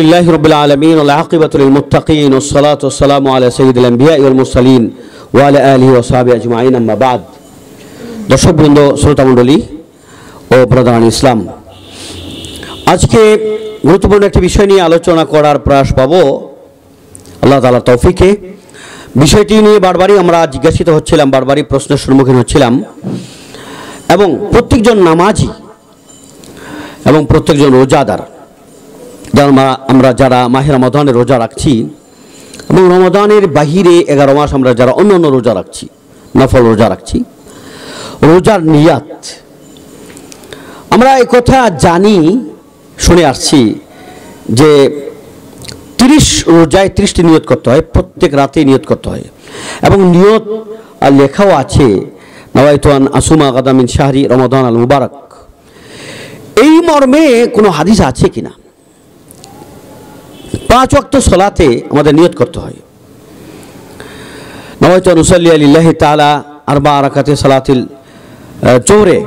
لله رب العالمين والعاقبة للمتقين والصلاة والسلام على سيد الأنبياء والمرسلين وعلى آله وصحبه أجمعين أما بعد দর্শক বৃন্দ শ্রোতা মণ্ডলী ও প্রধান ইসলাম আজকে গুরুত্বপূর্ণ একটি বিষয় নিয়ে আলোচনা করার প্রয়াস পাবো আল্লাহ তাআলার তৌফিকে। বিষয়টি নিয়ে বারবারই আমরা জিজ্ঞাসিত হচ্ছিলাম, বারবারই প্রশ্নের সম্মুখীন হচ্ছিলাম এবং প্রত্যেকজন নামাজি এবং প্রত্যেকজন রোজাদার আমরা যারা মাহে রমাদানের রোজা রাখছি এবং রমাদানের বাহিরে 11 মাস আমরা যারা অন্য অন্য রোজা রাখছি, নফল রোজা রাখছি, রোজার নিয়াত আমরা এই কথা জানি, শুনে আসছি যে 30 রোজায় 30টি নিয়ত করতে হয়, প্রত্যেক রাতে নিয়ত করতে হয় এবং নিয়ত লেখাও আছে নাওয়াইতু আন আসুমা গাদা মিন শাহরি রমাদান আল মুবারক। এই মর্মে কোনো হাদিস আছে কিনা? 5 ওয়াক্ত সালাতে আমাদের নিয়ত করতে হয়। নাওয়াইতু আন উসাল্লি লিল্লাহি তাআলা 4 রাকাতে সালাতিল জোহরে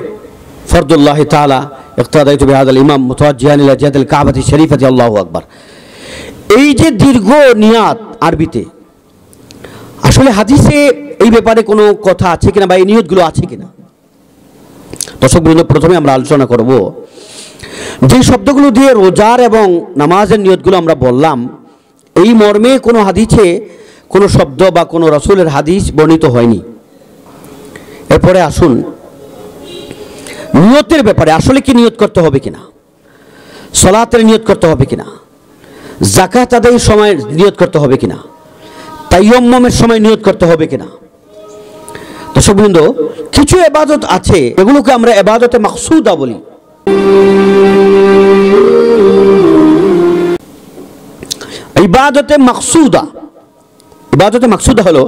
ফরদুল্লাহি তাআলা ইক্তাদাইতু বিহাদাল ইমাম মুতাওয়াজ্জিহান ইলা জিহাতিল কাবাতি শরীফাতি আল্লাহু আকবার। এই যে দীর্ঘ নিয়াত আরবিতে, আসলে হাদিসে এই ব্যাপারে কোনো কথা আছে কিনা বা এই নিয়তগুলো আছে কিনা? দর্শক বৃন্দ, প্রথমে আমরা আলোচনা করব যে শব্দগুলো দিয়ে রোজার এবং নামাজের নিয়তগুলো আমরা বললাম, এই মর্মে কোনো হাদিসে কোনো শব্দ বা কোনো রাসূলের হাদিস বর্ণিত হয়নি। এরপরে আসুন নিয়তের ব্যাপারে, আসলে কি নিয়ত করতে হবে কিনা, সালাতের নিয়ত করতে হবে কিনা, যাকাত আদায়ের সময় নিয়ত করতে হবে কিনা, তায়াম্মুমের সময় নিয়ত করতে হবে কিনা। দর্শক বৃন্দ, কিছু ইবাদত আছে এগুলোকে আমরা ইবাদতে মাকসুদা বলি। ইবাদতে মাকসুদা, ইবাদতে মাকসুদা হলো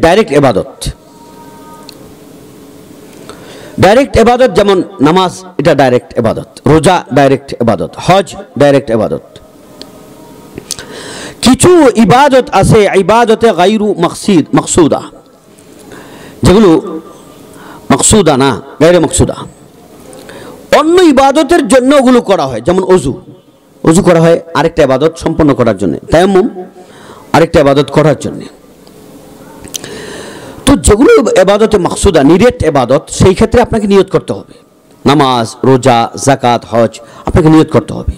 ডাইরেক্ট ইবাদত। ডাইরেক্ট ইবাদত যেমন নামাজ, এটা ডাইরেক্ট ইবাদত, রোজা ডাইরেক্ট ইবাদত, হজ ডাইরেক্ট ইবাদত। কিছু ইবাদত আছে ইবাদতে গায়রু মাকসুদা, যেগুলো মাকসুদা না, গায়রে মাকসুদা, অন্য ইবাদতের জন্য ওগুলো করা হয়। যেমন অজু করা হয় আরেকটা ইবাদত সম্পন্ন করার জন্য, তায়াম্মুম আরেকটা ইবাদত করার জন্য। তো যেগুলো ইবাদতে মাকসুদা, নিরেট ইবাদত, সেই ক্ষেত্রে আপনাকে নিয়ত করতে হবে। নামাজ, রোজা, যাকাত, হজ আপনাকে নিয়ত করতে হবে।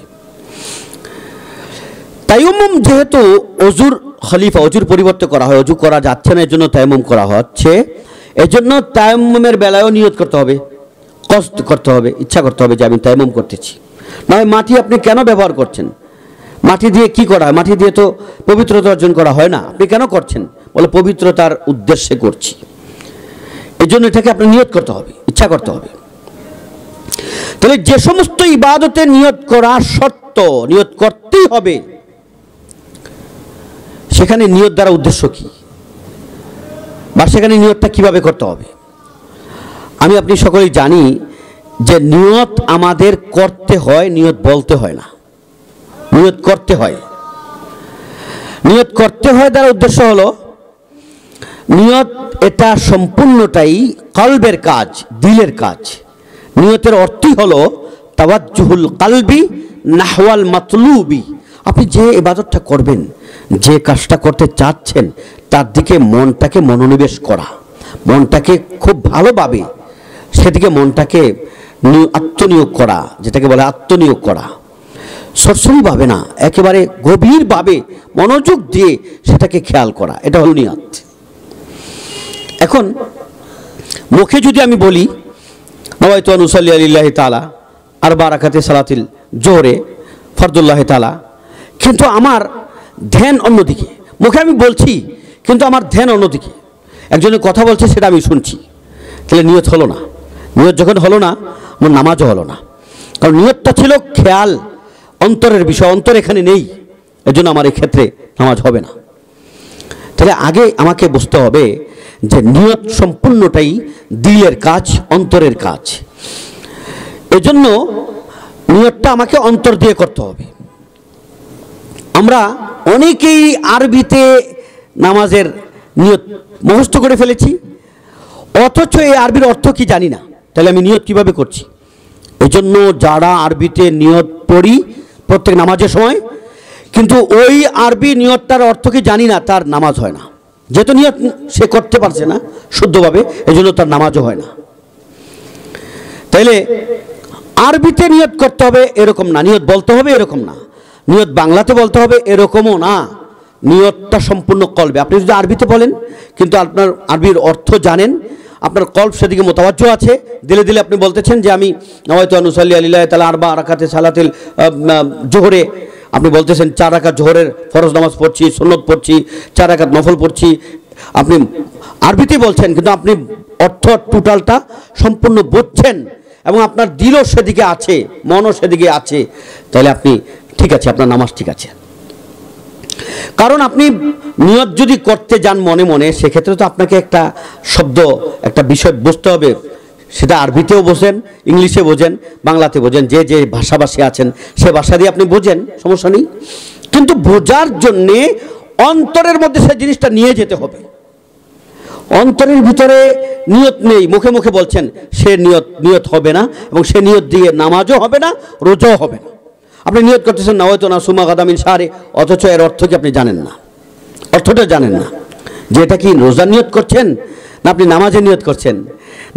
তায়াম্মুম যেহেতু অজুর খলিফা, অজুর পরিবর্তে করা হয়, অজু করা যাচ্ছে না এর জন্য তায়াম্মুম করা হচ্ছে, এজন্য তায়াম্মুমের বেলায়ও নিয়ত করতে হবে, কসদ করতে হবে, ইচ্ছা করতে হবে যে আমি তায়াম্মুম করতেছি। নয় মাটি আপনি কেন ব্যবহার করছেন? মাটি দিয়ে কি করা হয়? মাটি দিয়ে তো পবিত্রতা অর্জন করা হয় না। আপনি কেন করছেন? বলে পবিত্রতার উদ্দেশ্যে করছি। এই জন্য এটাকে আপনি নিয়ত করতে হবে, ইচ্ছা করতে হবে। তাহলে যে সমস্ত ইবাদতে নিয়ত করা শর্ত, নিয়ত করতেই হবে, সেখানে নিয়ত দ্বারা উদ্দেশ্য কি বা সেখানে নিয়তটা কিভাবে করতে হবে? আমি আপনি সকলেই জানি যে নিয়ত আমাদের করতে হয়, নিয়ত বলতে হয় না, নিয়ত করতে হয়। নিয়ত করতে হয় দ্বারা উদ্দেশ্য হলো নিয়ত এটা সম্পূর্ণটাই কলবের কাজ, দিলের কাজ। নিয়তের অর্থই হলো তাওয়াজ্জুহুল কলবি নাহওয়াল মাতলুবি। আপনি যে ইবাদতটা করবেন, যে কাজটা করতে চাচ্ছেন, তার দিকে মনটাকে মনোনিবেশ করা, মনটাকে খুব ভালোভাবে সেদিকে মনটাকে আত্মনিয়োগ করা, যেটাকে বলে আত্মনিয়োগ করা। সরসরিভাবে না, একেবারে গভীরভাবে মনোযোগ দিয়ে সেটাকে খেয়াল করা, এটা হল নিয়ত। এখন মুখে যদি আমি বলি নাওয়াইতু আন উসাল্লি লিল্লাহি তাআলা 4 রাকাতে সালাতিল জোহরে ফরদুল্লাহি তাআলা, কিন্তু আমার ধ্যান অন্যদিকে। মুখে আমি বলছি কিন্তু আমার ধ্যান অন্যদিকে, একজনের কথা বলছে সেটা আমি শুনছি, তাহলে নিয়ত হলো না। নিয়ত যখন হলো না, আমার নামাজও হলো না, কারণ নিয়তটা ছিল খেয়াল, অন্তরের বিষয়, অন্তর এখানে নেই, এজন্য আমার এই ক্ষেত্রে নামাজ হবে না। তাহলে আগে আমাকে বুঝতে হবে যে নিয়ত সম্পূর্ণটাই দিলের কাজ, অন্তরের কাজ। এজন্য নিয়তটা আমাকে অন্তর দিয়ে করতে হবে। আমরা অনেকেই আরবিতে নামাজের নিয়ত মুখস্থ করে ফেলেছি, অথচ এই আরবির অর্থ কি জানি না। তাহলে আমি নিয়ত কিভাবে করছি? এই জন্য যারা আরবিতে নিয়ত পড়ি প্রত্যেক নামাজের সময়, কিন্তু ওই আরবি নিয়তটার অর্থ কি জানি না, তার নামাজ হয় না। যেহেতু নিয়ত সে করতে পারছে না শুদ্ধভাবে, এই জন্য তার নামাজও হয় না। তাইলে আরবিতে নিয়ত করতে হবে এরকম না, নিয়ত বলতে হবে এরকম না, নিয়ত বাংলাতে বলতে হবে এরকমও না। নিয়তটা সম্পূর্ণ কলবে। আপনি যদি আরবিতে বলেন কিন্তু আপনার আরবির অর্থ জানেন, আপনার কল্প সেদিকে মোতাবাজ্জ আছে, দিলে দিলে আপনি বলতেছেন যে আমি নওয়াইতু আন উসাল্লি আলিল্লাহি তাআলা আরবা রাকাতে সালাতিল জোহরে, আপনি বলতেছেন 4 রাকাত জোহরের ফরজ নামাজ পড়ছি, সুন্নত পড়ছি, 4 রাকাত নফল পড়ছি, আপনি আরবিতে বলছেন কিন্তু আপনি অর্থ টোটালটা সম্পূর্ণ বুঝছেন এবং আপনার দিলও সেদিকে আছে, মনও সেদিকে আছে, তাহলে আপনি ঠিক আছে, আপনার নামাজ ঠিক আছে। কারণ আপনি নিয়ত যদি করতে যান মনে মনে, সেক্ষেত্রে তো আপনাকে একটা শব্দ, একটা বিষয় বুঝতে হবে। সেটা আরবিতেও বোঝেন, ইংলিশে বোঝেন, বাংলাতে বোঝেন, যে যে ভাষাভাষী আছেন সে ভাষা দিয়ে আপনি বোঝেন, সমস্যা নেই। কিন্তু বোঝার জন্যে অন্তরের মধ্যে সে জিনিসটা নিয়ে যেতে হবে। অন্তরের ভিতরে নিয়ত নেই, মুখে মুখে বলছেন, সে নিয়ত হবে না, এবং সে নিয়ত দিয়ে নামাজও হবে না, রোজাও হবে না। আপনি নিয়ত করতেছেন নাওয়াইতু আন আসুমা গাদা মিন শাহরি, অথচ এর অর্থ কি আপনি জানেন না, অর্থটা জানেন না যে এটা কি রোজার নিয়ত করছেন, না আপনি নামাজের নিয়ত করছেন,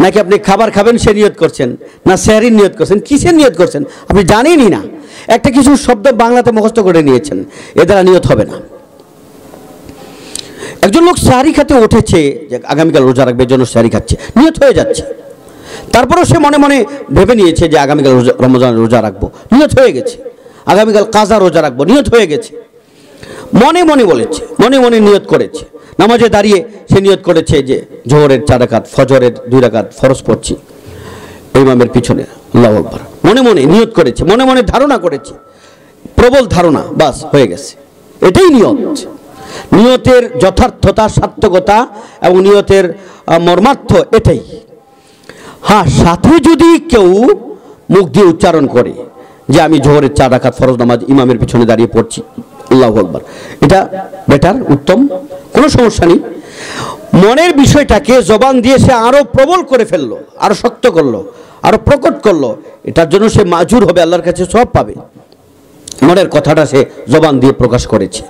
নাকি আপনি খাবার খাবেন সে নিয়ত করছেন, না সেহরির নিয়ত করছেন, কিসের নিয়ত করছেন আপনি জানেনই না। একটা কিছু শব্দ বাংলাতে মুখস্থ করে নিয়েছেন, এ দ্বারা নিয়ত হবে না। একজন লোক সেহরি খেতে উঠেছে যে আগামীকাল রোজা রাখবে, জন্য সেহরি খাচ্ছে, নিয়ত হয়ে যাচ্ছে। তারপরেও সে মনে মনে ভেবে নিয়েছে যে আগামীকাল রমজান রোজা রাখবো, নিয়ত হয়ে গেছে। আগামীকাল কাজা রোজা রাখবো, নিয়ত হয়ে গেছে। মনে মনে বলেছে, মনে মনে নিয়ত করেছে। নামাজে দাঁড়িয়ে সে নিয়ত করেছে যে জোহরের 4 রাকাত, ফজরের 2 রাকাত ফরজ পড়ছি ইমামের পিছনে, আল্লাহু আকবার। মনে মনে নিয়ত করেছে, মনে মনে ধারণা করেছে, প্রবল ধারণা, বাস হয়ে গেছে। এটাই নিয়ত। নিয়তের যথার্থতা, সার্থকতা এবং নিয়তের মর্মার্থ এটাই। হ্যাঁ, সাথে যদি কেউ মুখ দিয়ে উচ্চারণ করে যে আমি জোহরের 4 রাকাত ফরজ নামাজ ইমামের পিছনে দাঁড়িয়ে পড়ছি, আল্লাহু আকবার, এটা বেটার, উত্তম, কোনো সমস্যা নেই। মনের বিষয়টাকে জবান দিয়ে সে আরো প্রবল করে ফেললো, আরো শক্ত করলো, আরো প্রকট করলো, এটার জন্য সে মাজুর হবে, আল্লাহর কাছে সওয়াব পাবে। মনের কথাটা সে জবান দিয়ে প্রকাশ করেছে।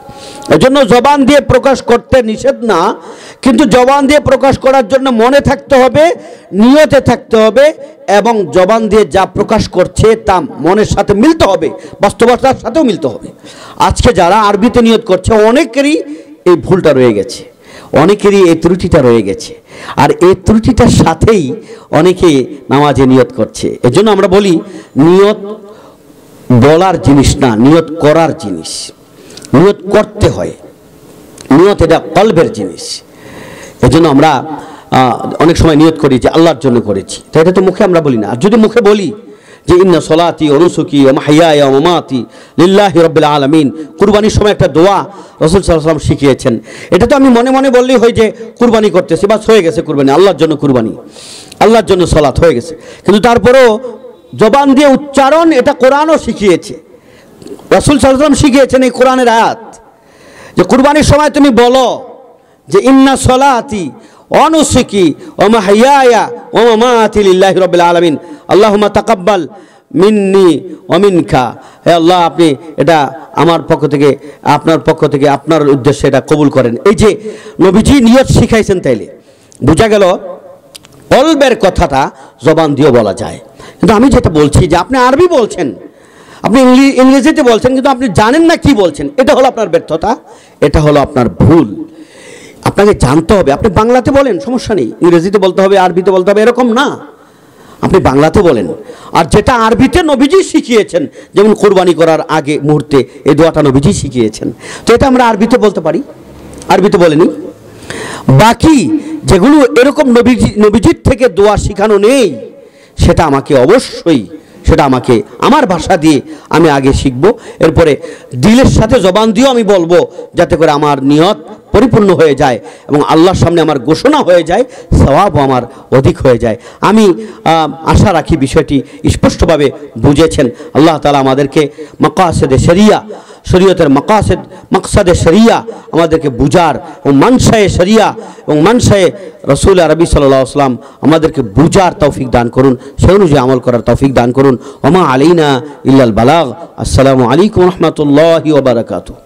এজন্য জবান দিয়ে প্রকাশ করতে নিষেধ না, কিন্তু জবান দিয়ে প্রকাশ করার জন্য মনে থাকতে হবে, নিয়তে থাকতে হবে, এবং জবান দিয়ে যা প্রকাশ করছে তা মনের সাথে মিলতে হবে, বাস্তবতার সাথেও মিলতে হবে। আজকে যারা আরবিতে নিয়ত করছে অনেকেরই এই ভুলটা রয়ে গেছে, অনেকেরই এই ত্রুটিটা রয়ে গেছে, আর এই ত্রুটিটার সাথেই অনেকে নামাজে নিয়ত করছে। এজন্য আমরা বলি নিয়ত বলার জিনিস না, নিয়ত করার জিনিস। নিয়ত করতে হয়, নিয়ত এটা কলবের জিনিস। এজন্য আমরা অনেক সময় নিয়ত করি যে আল্লাহর জন্য করেছি, তো এটা তো মুখে আমরা বলি না। আর যদি মুখে বলি যে ইন্না সলাতি ওয়া নুসুকি ওয়া মাহইয়ায়া ওয়া মামাতি লিল্লাহি রাব্বিল আলামিন, কুরবানির সময় একটা দোয়া রাসূল সাল্লাল্লাহু আলাইহি ওয়াসাল্লাম শিখিয়েছেন, এটা তো আমি মনে মনে বললেই হয় যে কুরবানি করতেছি, বাস হয়ে গেছে কুরবানি, আল্লাহর জন্য কুরবানি, আল্লাহর জন্য সলাত হয়ে গেছে। কিন্তু তারপরেও জবান দিয়ে উচ্চারণ, এটা কোরআনও শিখিয়েছে, রাসূল সাল্লাল্লাহু আলাইহি ওয়াসাল্লাম শিখিয়েছেন এই কোরআনের আয়াত, যে কুরবানির সময় তুমি বলো যে ইন্না সলাতি ওয়া নুসুকি ওয়া মাহইয়ায়া ওয়া মামাতি লিল্লাহি রাব্বিল আলামিন আল্লাহুম্মা তাকাব্বাল মিন্নি ওয়া মিনকা। হে আল্লাহ, আপনি এটা আমার পক্ষ থেকে, আপনার পক্ষ থেকে, আপনার উদ্দেশ্যে এটা কবুল করেন। এই যে নবীজি নিয়ত শিখাইছেন, তাইলে বোঝা গেল কলবের কথাটা জবান দিয়ে বলা যায়। কিন্তু আমি যেটা বলছি যে আপনি আরবি বলছেন, আপনি ইংরেজিতে বলছেন, কিন্তু আপনি জানেন না কি বলছেন, এটা হলো আপনার ব্যর্থতা, এটা হলো আপনার ভুল। আপনাকে জানতে হবে। আপনি বাংলাতে বলেন, সমস্যা নেই, ইংরেজিতে বলতে হবে, আরবিতে বলতে হবে, এরকম না। আপনি বাংলাতে বলেন, আর যেটা আরবিতে নবীজি শিখিয়েছেন, যেমন কোরবানি করার আগে মুহূর্তে এই দোয়াটা নবীজি শিখিয়েছেন, তো এটা আমরা আরবিতে বলতে পারি, আরবিতে বলেনি। বাকি যেগুলো এরকম নবীজির থেকে দোয়া শিখানো নেই, সেটা আমাকে অবশ্যই, সেটা আমাকে আমার ভাষা দিয়ে আমি আগে শিখবো, এরপরে দিলের সাথে জবান দিয়েও আমি বলবো, যাতে করে আমার নিয়ত পরিপূর্ণ হয়ে যায় এবং আল্লাহর সামনে আমার ঘোষণা হয়ে যায়, সওয়াবও আমার অধিক হয়ে যায়। আমি আশা রাখি বিষয়টি স্পষ্টভাবে বুঝেছেন। আল্লাহ তাআলা আমাদেরকে মাকাসিদে শরিয়া শরীয়তের মাকসাদে শরিয়া আমাদেরকে বুঝার এবং মানসায়ে শরিয়া এবং মানসায়ে রসুল আরবি সাল্লাল্লাহু আলাইহি ওয়াসাল্লাম আমাদেরকে বুঝার তৌফিক দান করুন, সে অনুযায়ী আমল করার তৌফিক দান করুন। ওমা আলাইনা ইল্লাল বালাগ। আসসালামু আলাইকুম ওয়া রাহমাতুল্লাহি ওয়া বারাকাতুহু।